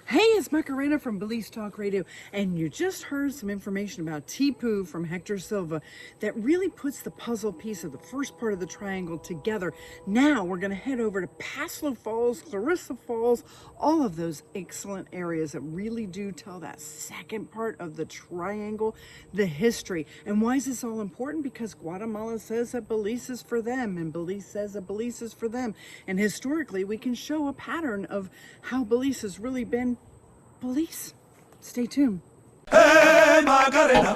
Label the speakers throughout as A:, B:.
A: Hey, it's Macarena from Belize Talk Radio, and you just heard some information about Tipu from Hector Silva that really puts the puzzle piece of the first part of the triangle together. Now we're going to head over to Paslow Falls, Clarissa Falls, all of those excellent areas that really do tell that second part of the triangle, the history. And why is this all important? Because Guatemala says that Belize is for them, and Belize says that Belize is for them. And historically, we can show a pattern of how Belize has really been Belize. Stay tuned.
B: Hey, Macarena.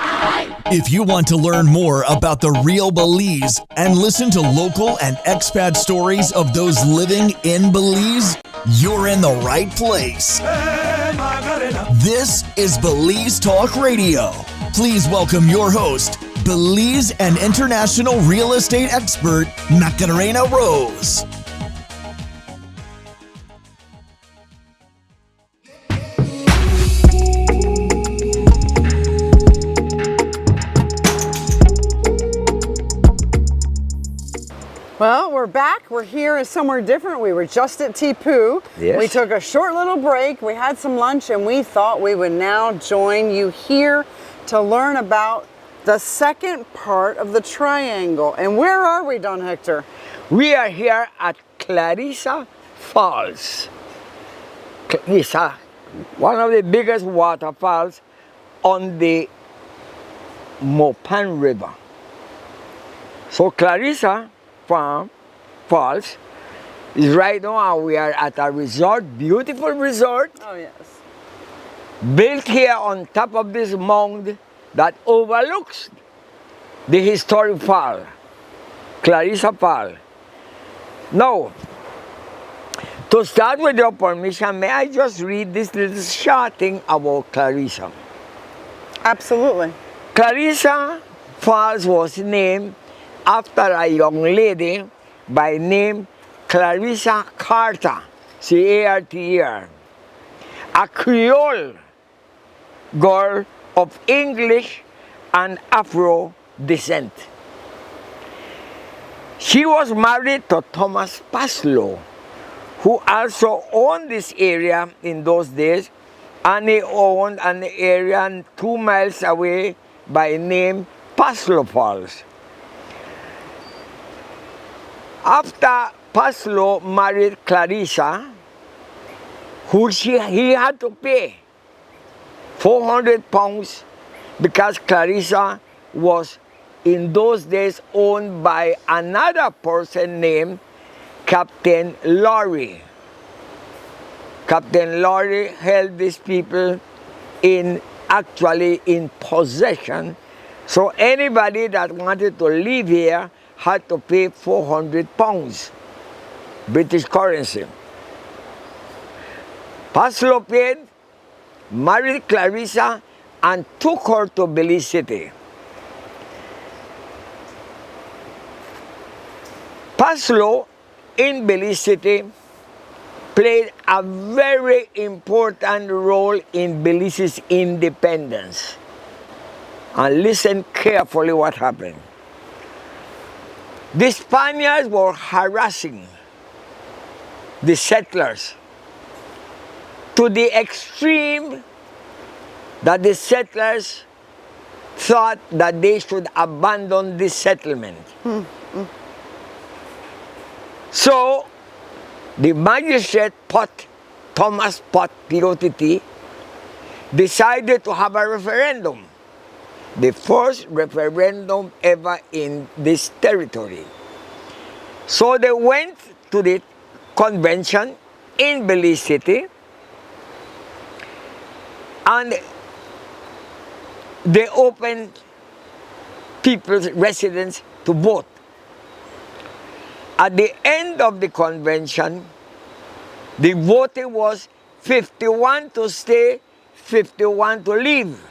C: If you want to learn more about the real Belize and listen to local and expat stories of those living in Belize, you're in the right place.
B: Hey, Macarena.
C: This is Belize Talk Radio. Please welcome your host, Belize and international real estate expert, Macarena Rose.
A: Well, we're back. We're here somewhere different. We were just at Tipu.
D: Yes.
A: We took a short little break. We had some lunch, and we thought we would now join you here to learn about the second part of the triangle. And where are we, Don Hector?
D: We are here at Clarissa Falls. Clarissa, one of the biggest waterfalls on the Mopan River. So Clarissa Falls is right now, we are at a resort, beautiful resort,
A: Oh, yes.
D: built here on top of this mound that overlooks the historic fall, Clarissa Fall. Now, to start with your permission, may I just read this little short thing about Clarissa?
A: Absolutely.
D: Clarissa Falls was named after a young lady by name Clarissa Carter, C-A-R-T-E-R, a Creole girl of English and Afro descent. She was married to Thomas Paslow, who also owned this area in those days, and he owned an area 2 miles away by name Paslow Falls. After Paslow married Clarissa, he had to pay 400 pounds because Clarissa was in those days owned by another person named Captain Laurie. Captain Laurie held these people actually in possession. So anybody that wanted to live here had to pay 400 pounds, British currency. Paslow paid, married Clarissa, and took her to Belize City. Paslow in Belize City played a very important role in Belize's independence. And listen carefully what happened. The Spaniards were harassing the settlers to the extreme that the settlers thought that they should abandon this settlement. So the magistrate Thomas Pot, P-O-T-T, decided to have a referendum. The first referendum ever in this territory. So they went to the convention in Belize City, and they opened people's residents to vote. At the end of the convention, the voting was 51 to stay, 51 to leave.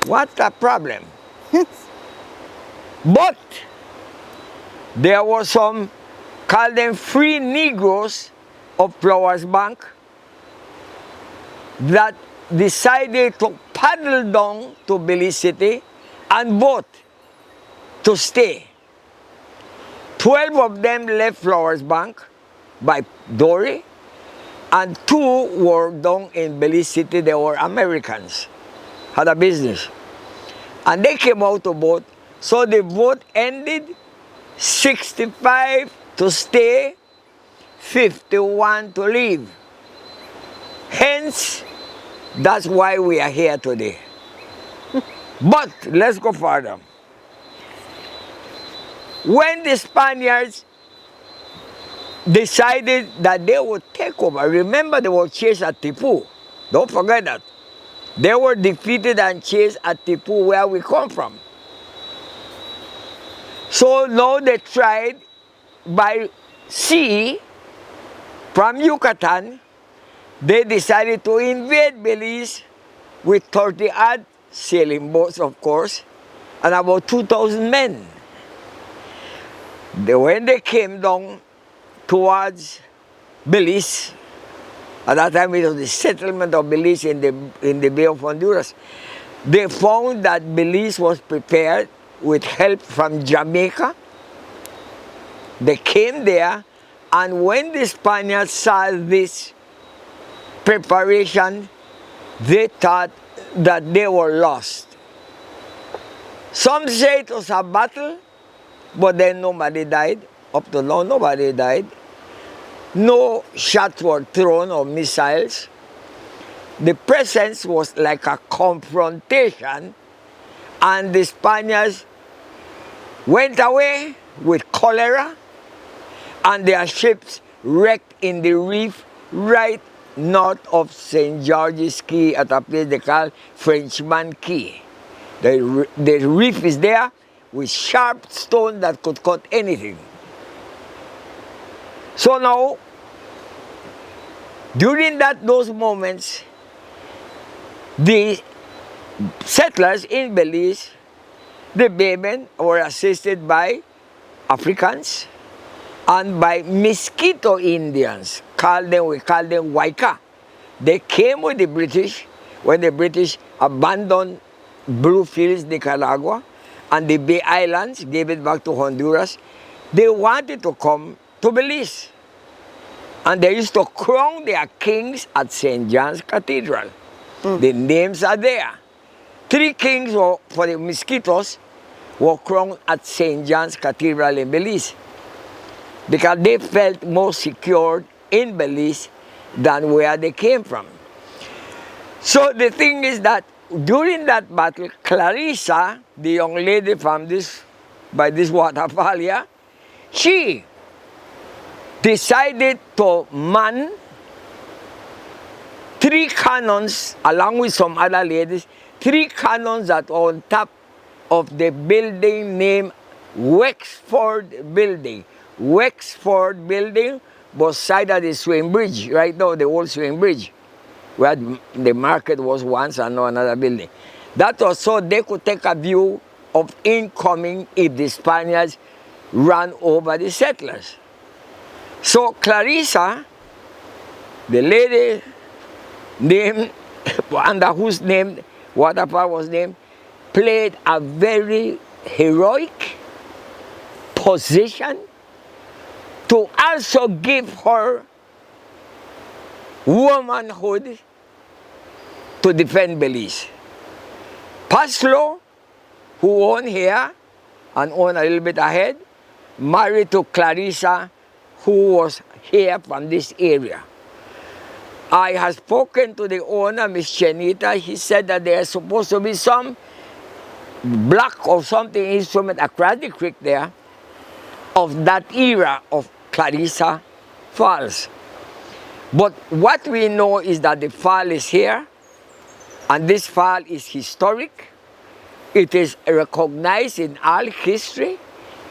D: What a problem. But there were some, call them free Negroes of Flowers Bank, that decided to paddle down to Belize City and vote to stay. 12 of them left Flowers Bank by Dory, and 2 were down in Belize City. They were Americans, had a business. And they came out to vote. So the vote ended 65 to stay, 51 to leave. Hence, that's why we are here today. But let's go further. When the Spaniards decided that they would take over, remember they were chased at Tipu. Don't forget that. They were defeated and chased at Tipu, where we come from. So now they tried by sea from Yucatan. They decided to invade Belize with 30-odd sailing boats, of course, and about 2,000 men. When they came down towards Belize, at that time it was the settlement of Belize in the Bay of Honduras, they found that Belize was prepared with help from Jamaica. They came there, and when the Spaniards saw this preparation, they thought that they were lost. Some say it was a battle, but then nobody died. Up to now, nobody died. No shots were thrown or missiles. The presence was like a confrontation, and the Spaniards went away with cholera, and their ships wrecked in the reef right north of St. George's Key at a place they call Frenchman Key. The reef is there with sharp stone that could cut anything. So now, during those moments, the settlers in Belize, the Baymen, were assisted by Africans and by Mosquito Indians. We call them Waika. They came with the British when the British abandoned Bluefields, Nicaragua, and the Bay Islands, gave it back to Honduras. They wanted to come to Belize. And they used to crown their kings at St. John's Cathedral. The names are there. 3 kings for the Mosquitoes were crowned at St. John's Cathedral in Belize, because they felt more secure in Belize than where they came from. So the thing is that during that battle, Clarissa, the young lady from by this waterfall here, she decided to man 3 cannons, along with some other ladies, 3 cannons that were on top of the building named Wexford Building. Wexford Building was side of the swing bridge, right now, the old swing bridge, where the market was once and now another building. That was so they could take a view of incoming if the Spaniards ran over the settlers. So Clarissa, the lady named, under whose name waterfall was named, played a very heroic position to also give her womanhood to defend Belize. Paslow, who owned here and owned a little bit ahead, married to Clarissa, who was here from this area. I have spoken to the owner, Miss Chenita. He said that there is supposed to be some block or something instrument across the creek there of that era of Clarissa Falls. But what we know is that the fall is here, and this fall is historic. It is recognized in all history,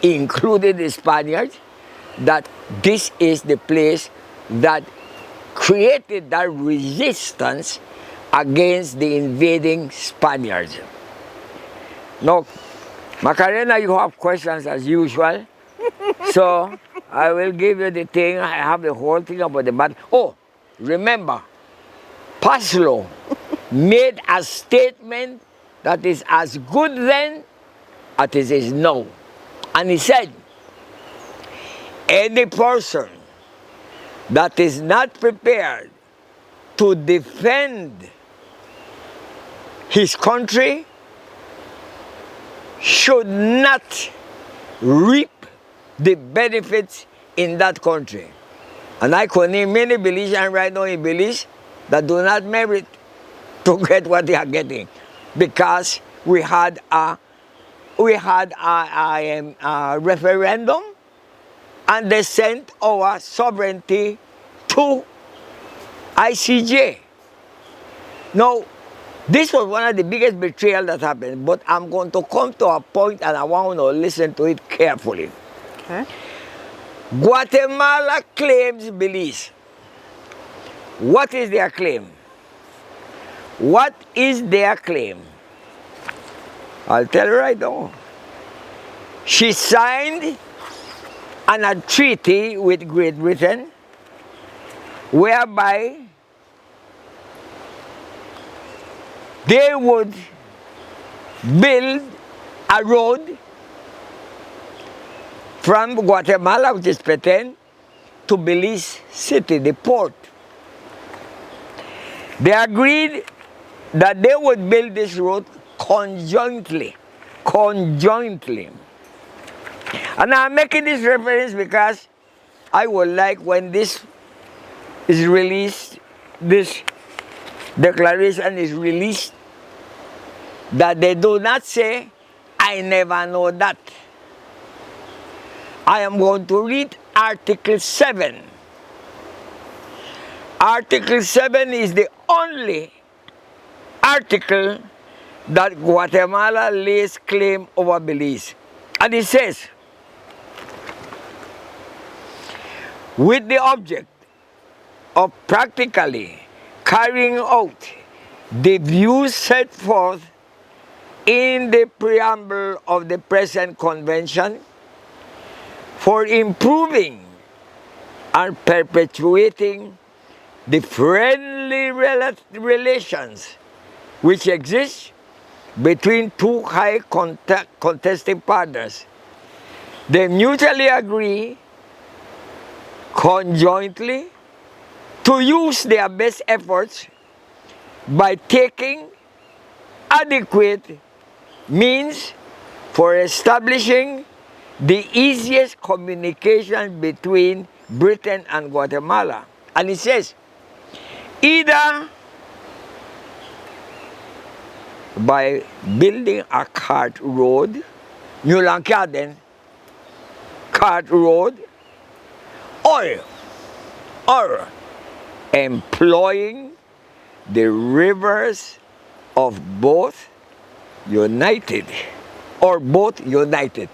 D: including the Spaniards, that this is the place that created that resistance against the invading Spaniards. Now, Macarena, you have questions as usual. So, I will give you the thing. I have the whole thing about the battle. Oh, remember, Paslow made a statement that is as good then as it is now. And he said, any person that is not prepared to defend his country should not reap the benefits in that country. And I could name many Belizeans right now in Belize that do not merit to get what they are getting, because we had a referendum and they sent our sovereignty to ICJ. Now, this was one of the biggest betrayals that happened, but I'm going to come to a point and I want to listen to it carefully.
A: Okay.
D: Guatemala claims Belize. What is their claim? What is their claim? I'll tell you right now. She signed a treaty with Great Britain whereby they would build a road from Guatemala, which is Petén, to Belize City, the port. They agreed that they would build this road conjointly. And I'm making this reference because I would like, when this is released, this declaration is released, that they do not say, I never know that. I am going to read Article 7. Article 7 is the only article that Guatemala lays claim over Belize. And it says, with the object of practically carrying out the views set forth in the preamble of the present convention for improving and perpetuating the friendly relations which exist between two high contesting partners. They mutually agree conjointly to use their best efforts by taking adequate means for establishing the easiest communication between Britain and Guatemala. And it says, either by building a cart road, New Lancaden cart road, or employing the rivers of both united, or both united.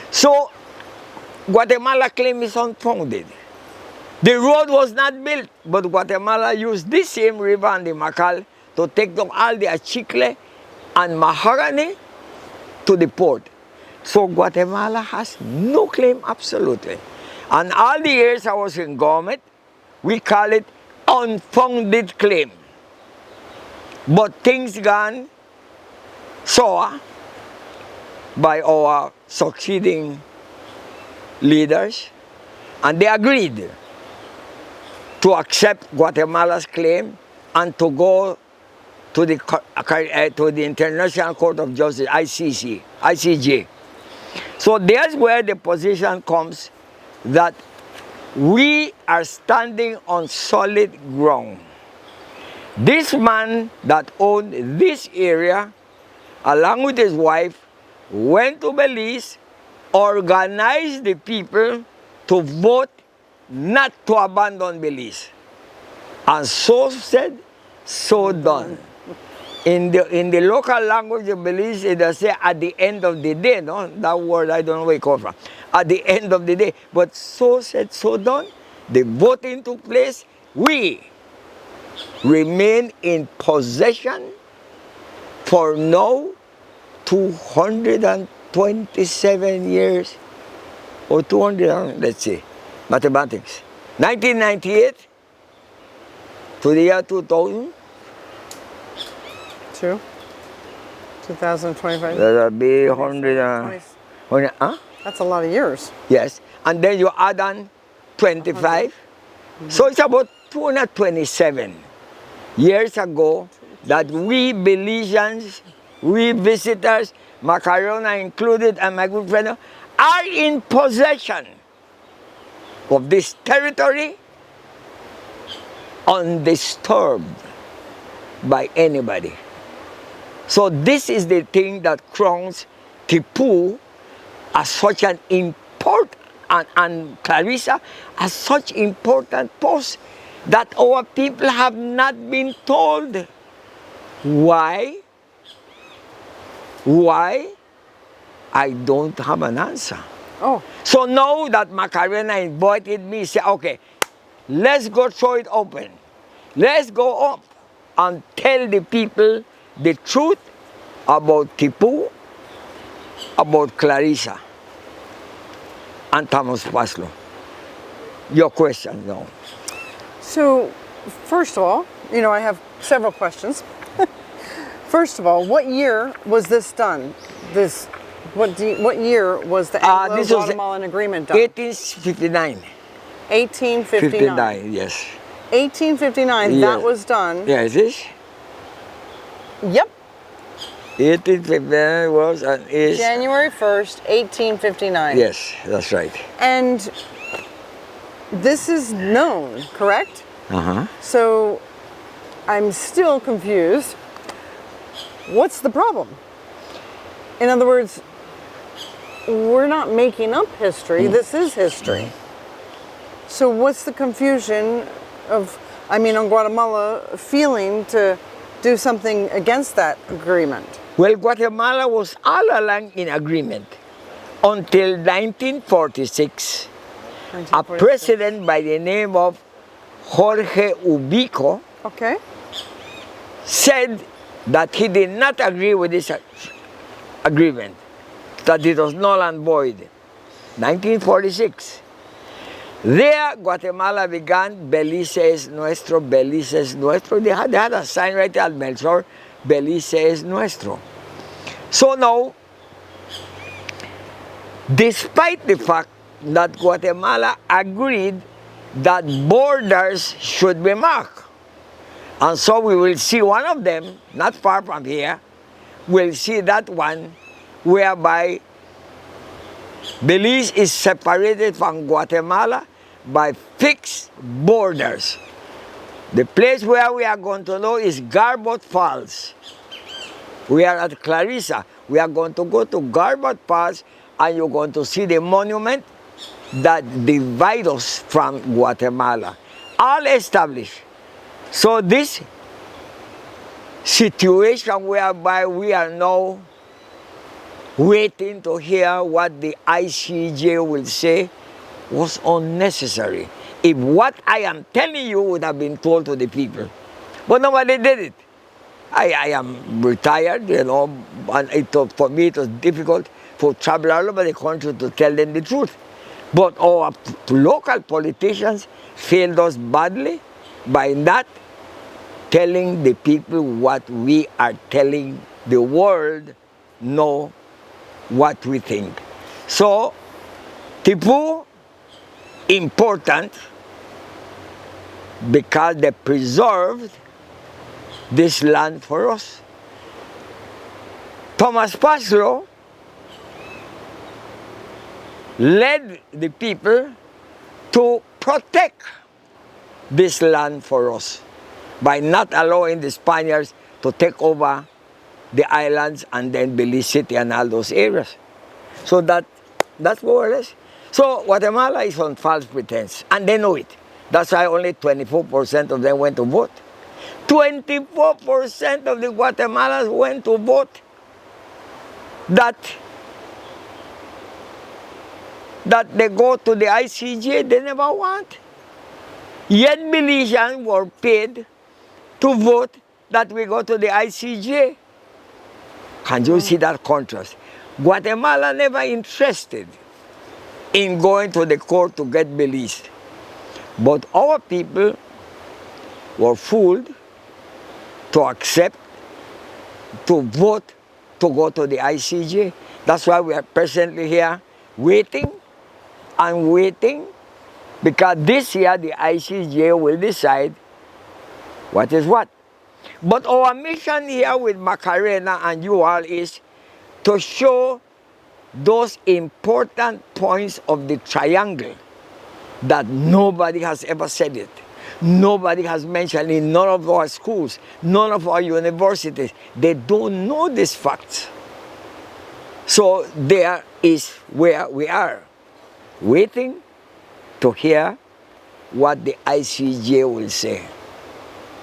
D: So, Guatemala claim is unfounded. The road was not built, but Guatemala used this same river and the Macal to take down all the achicle and mahogany to the port. So Guatemala has no claim, absolutely. And all the years I was in government, we call it unfounded claim. But things gone sour by our succeeding leaders, and they agreed to accept Guatemala's claim and to go to the International Court of Justice, ICJ. So there's where the position comes that we are standing on solid ground. This man that owned this area, along with his wife, went to Belize, organized the people to vote not to abandon Belize. And so said, so done. In the local language of Belize, they say at the end of the day, no? That word I don't know where it comes from. At the end of the day. But so said, so done. The voting took place. We remain in possession for now 227 years, or 200, let's see, mathematics. 1998 to the year 2000.
A: 2025.
D: That'll be 100, huh?
A: That's a lot of years.
D: Yes. And then you add on 25, So it's about 227 years ago that we Belizeans, we visitors, Macarena included, and my good friend, are in possession of this territory undisturbed by anybody. So this is the thing that crowns Tipu as such an important, and Clarissa as such important post that our people have not been told. Why? Why? I don't have an answer.
A: Oh,
D: So now that Macarena invited me, say, okay, let's go throw it open. Let's go up and tell the people the truth about Tipu, about Clarissa, and Thomas Paslow. Your question now.
A: so first of all, I have several questions. First of all, what year was this done? What year was the
D: This was
A: Anglo-Guatemalan agreement done?
D: 1859.
A: 1859.
D: Yes.
A: 1859,
D: Yes.
A: that was done.
D: Yes, this.
A: Yep.
D: 1859 was and is.
A: January 1st, 1859.
D: Yes, that's right.
A: And this is known, correct?
D: Uh-huh.
A: So I'm still confused. What's the problem? In other words, we're not making up history. This is history. So what's the confusion on Guatemala feeling to do something against that agreement?
D: Well, Guatemala was all along in agreement until 1946. A president by the name of Jorge Ubico
A: Okay.
D: said that he did not agree with this agreement, that it was null and void. 1946. There, Guatemala began, Belize es nuestro, Belize es nuestro. They had a sign right there at Melchor, Belize es nuestro. So now, despite the fact that Guatemala agreed that borders should be marked, and so we will see one of them, not far from here, we'll see that one whereby Belize is separated from Guatemala by fixed borders. The place where we are going to know is Garbot Falls. We are at Clarissa. We are going to go to Garbot Falls and you're going to see the monument that divides us from Guatemala. All established. So this situation whereby we are now waiting to hear what the ICJ will say was unnecessary. If what I am telling you would have been told to the people. But nobody did it. I am retired, and for me it was difficult to travel all over the country to tell them the truth. But our local politicians failed us badly by not telling the people what we are telling the world, know what we think. So, Tipu, important because they preserved this land for us. Thomas Paslow led the people to protect this land for us by not allowing the Spaniards to take over the islands and then Belize City and all those areas. So that's more or less. So Guatemala is on false pretense, and they know it. That's why only 24% of them went to vote. 24% of the Guatemalans went to vote that they go to the ICJ, they never want. Yet Belizeans were paid to vote that we go to the ICJ. Can you see that contrast? Guatemala never interested in going to the court to get Belize. But our people were fooled to accept, to vote, to go to the ICJ. That's why we are presently here waiting and waiting Because this year the ICJ will decide what is what. But our mission here with Macarena and you all is to show those important points of the triangle that nobody has ever said it. Nobody has mentioned in none of our schools, none of our universities. They don't know these facts. So there is where we are, waiting to hear what the ICJ will say.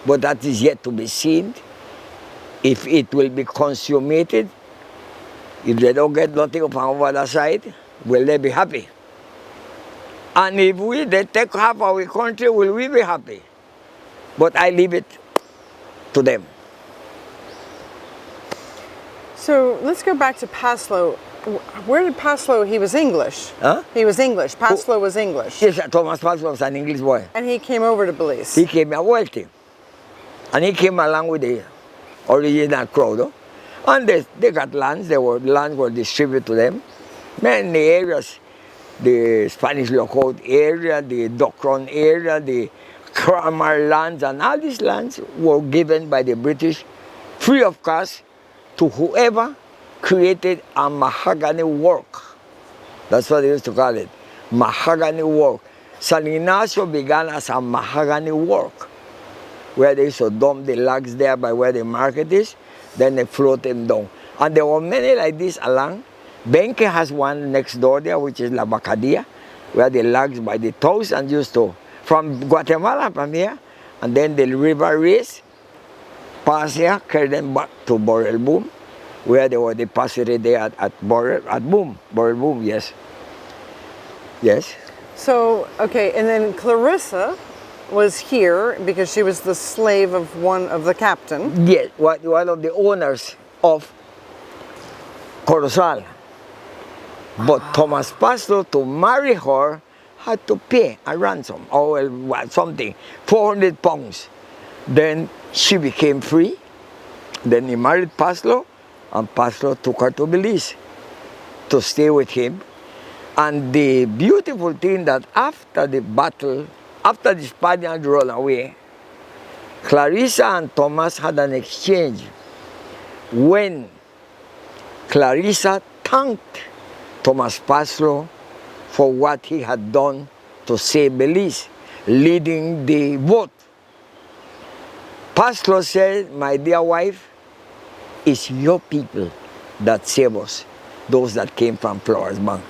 D: But that is yet to be seen. If it will be consummated, if they don't get nothing from the other side, will they be happy? And if they take half our country, will we be happy? But I leave it to them.
A: So let's go back to Paslow. Where did Paslow, he was English.
D: Huh?
A: He was English. Paslow was English.
D: Yes, Thomas Paslow was an English boy.
A: And he came over to Belize.
D: He came wealthy. And he came along with the original crowd. Oh? And they got lands, lands were distributed to them. Many areas, the Spanish lookout area, the Docron area, the Cramar lands, and all these lands were given by the British free of cost to whoever created a mahogany work. That's what they used to call it, mahogany work. San Ignacio began as a mahogany work, where they used to dump the logs there by where the market is, then they float them down. And there were many like this along. Benque has one next door there, which is La Bacadia, where the logs by the toes and used to, from Guatemala, from here, and then the river race, pass here, carry them back to Borel Boom, where they were deposited there at Borel Boom, yes. Yes.
A: So, okay, and then Clarissa was here because she was the slave of one of the captain.
D: Yes, one of the owners of Corozal. But Thomas Paslow, to marry her, had to pay a ransom or something, 400 pounds. Then she became free. Then he married Paslow, and Paslow took her to Belize to stay with him. And the beautiful thing that after the battle, after the Spaniards rolled away, Clarissa and Thomas had an exchange when Clarissa thanked Thomas Paslow for what he had done to save Belize, leading the vote. Paslow said, "My dear wife, it's your people that save us, those that came from Flores Bank."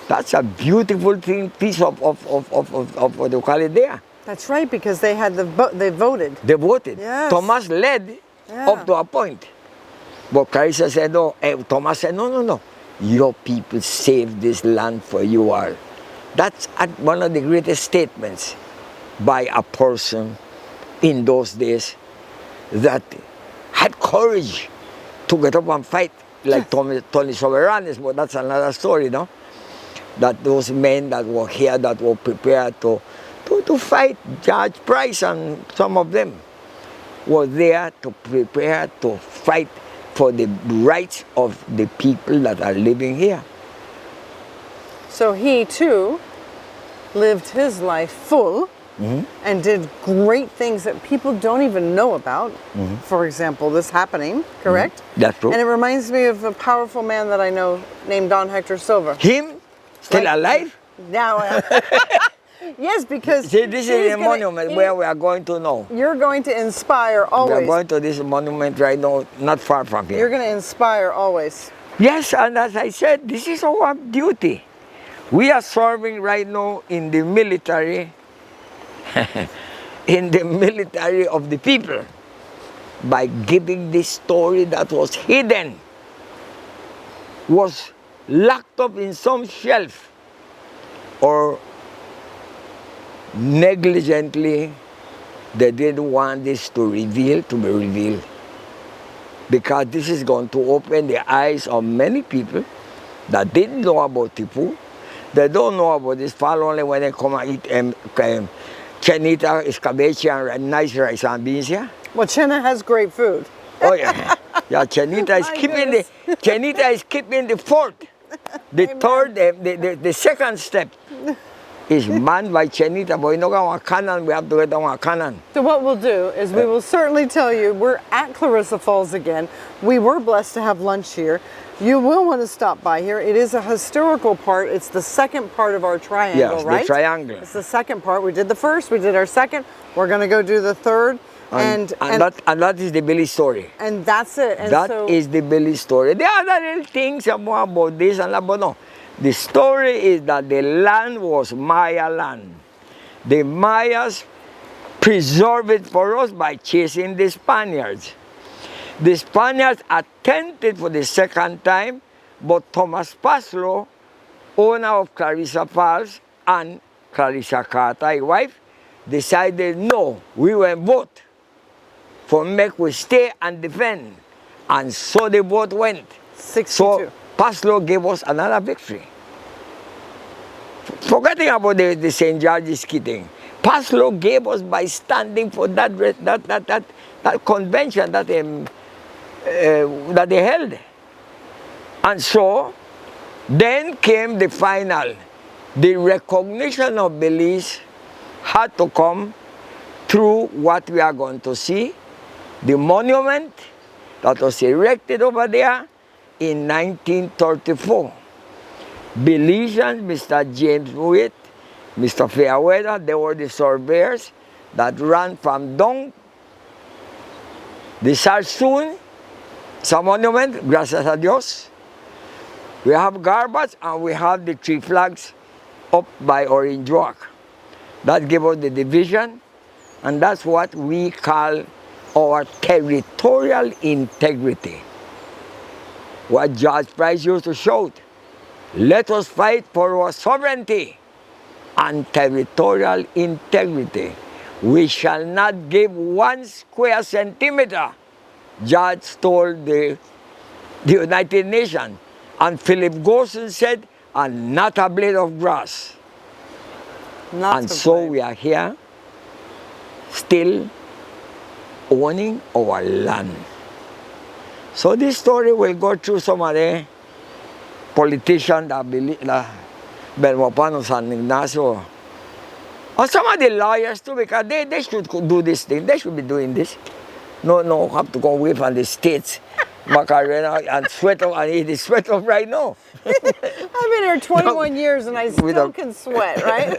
D: That's a beautiful thing, piece of what you call it there.
A: That's right, because they had they voted.
D: They voted.
A: Yes.
D: Thomas led up to a point. But Clarissa said, no. Thomas said, no. Your people saved this land for you all. That's one of the greatest statements by a person in those days that had courage to get up and fight like Tony Soberanes, but that's another story, no? That those men that were here that were prepared to fight, Judge Price and some of them were there to prepare to fight for the rights of the people that are living here.
A: So he too lived his life full and did great things that people don't even know about. For example, this happening, correct?
D: That's true.
A: And it reminds me of a powerful man that I know named Don Hector Silva.
D: Him? Still alive?
A: Now, yes, because
D: See, this is a monument where we are going to know.
A: You're going to inspire
D: We are
A: always.
D: going to this monument right now, not far from here.
A: You're going to inspire always.
D: Yes, and as I said, this is our duty. We are serving right now in the military, in the military of the people, by giving this story that was hidden, was locked up in some shelf, or negligently they didn't want this to be revealed. Because this is going to open the eyes of many people that didn't know about Tipu. They don't know about this fall only when they come and eat chenita, escabeche, and nice rice and beans here.
A: Well, Chena has great food.
D: Oh yeah, yeah. Chenita is keeping the fourth, the third, the second step is manned by Chenita, but you know our cannon, we have to get on our cannon.
A: So what we'll do is we will certainly tell you, we're at Clarissa Falls again. We were blessed to have lunch here. You will want to stop by here. It is a historical part. It's the second part of our triangle,
D: Yes,
A: right?
D: the triangle.
A: It's the second part. We did the first, we did our second. We're going to go do the third.
D: And that is the Belize story.
A: And that's it. And
D: That
A: so,
D: is the Belize story. There are other little things about this and that, but no. The story is that the land was Maya land. The Mayas preserved it for us by chasing the Spaniards. The Spaniards attempted for the second time, but Thomas Paslow, owner of Clarissa Falls and Clarissa Carter, his wife, decided no, we will vote for make we stay and defend. And so the vote went.
A: 62.
D: So Paslow gave us another victory. Forgetting about the St. George's thing, Paslow gave us by standing for that convention that they held. And so then came the final. The recognition of Belize had to come through what we are going to see, the monument that was erected over there in 1934. Belizeans, Mr. James Witt, Mr. Fairweather, they were the surveyors that ran from down the Sarsoon, some monument, gracias a Dios. We have garbage and we have the three flags up by Orange Rock. That gave us the division, and that's what we call our territorial integrity. What George Price used to shout, let us fight for our sovereignty and territorial integrity. We shall not give 1 square centimeter, George told the United Nations. And Philip Gorson said, and not a blade of grass. And so we are here, still owning our land. So this story will go through some of the politicians that believe, Belmopano, San Ignacio, and some of the lawyers too, because they should do this thing. They should be doing this. No, have to go away from the states, Macarena, and sweat off, and eat the sweat off right now.
A: I've been here 21 years and I still can sweat, right?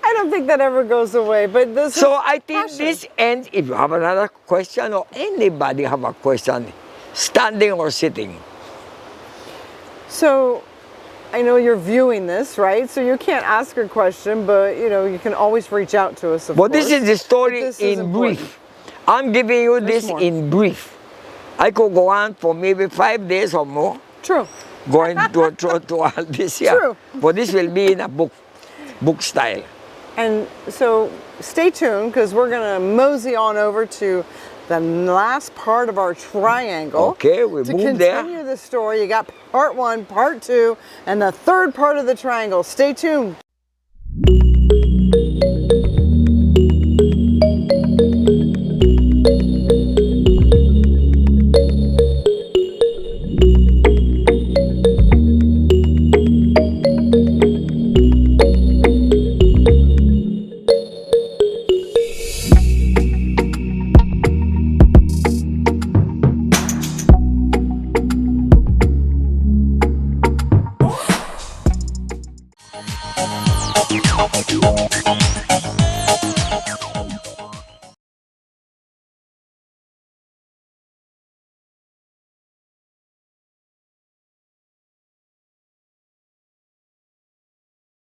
A: I don't think that ever goes away. But this
D: So
A: is
D: I think
A: passion.
D: this ends. If you have another question or anybody have a question, standing or sitting.
A: So, I know you're viewing this, right? So you can't ask a question, but you know you can always reach out to us. Of
D: But
A: course.
D: this is the story
A: But this is
D: in
A: important.
D: brief. I'm giving you
A: There's
D: this
A: more.
D: in brief. I could go on for maybe 5 days or more,
A: True.
D: going to all this here.
A: True.
D: But this will be in a book style.
A: And so stay tuned because we're going to mosey on over to the last part of our triangle.
D: Okay, we
A: to
D: move there.
A: continue the story. You got part 1, part 2, and the third part of the triangle. Stay tuned.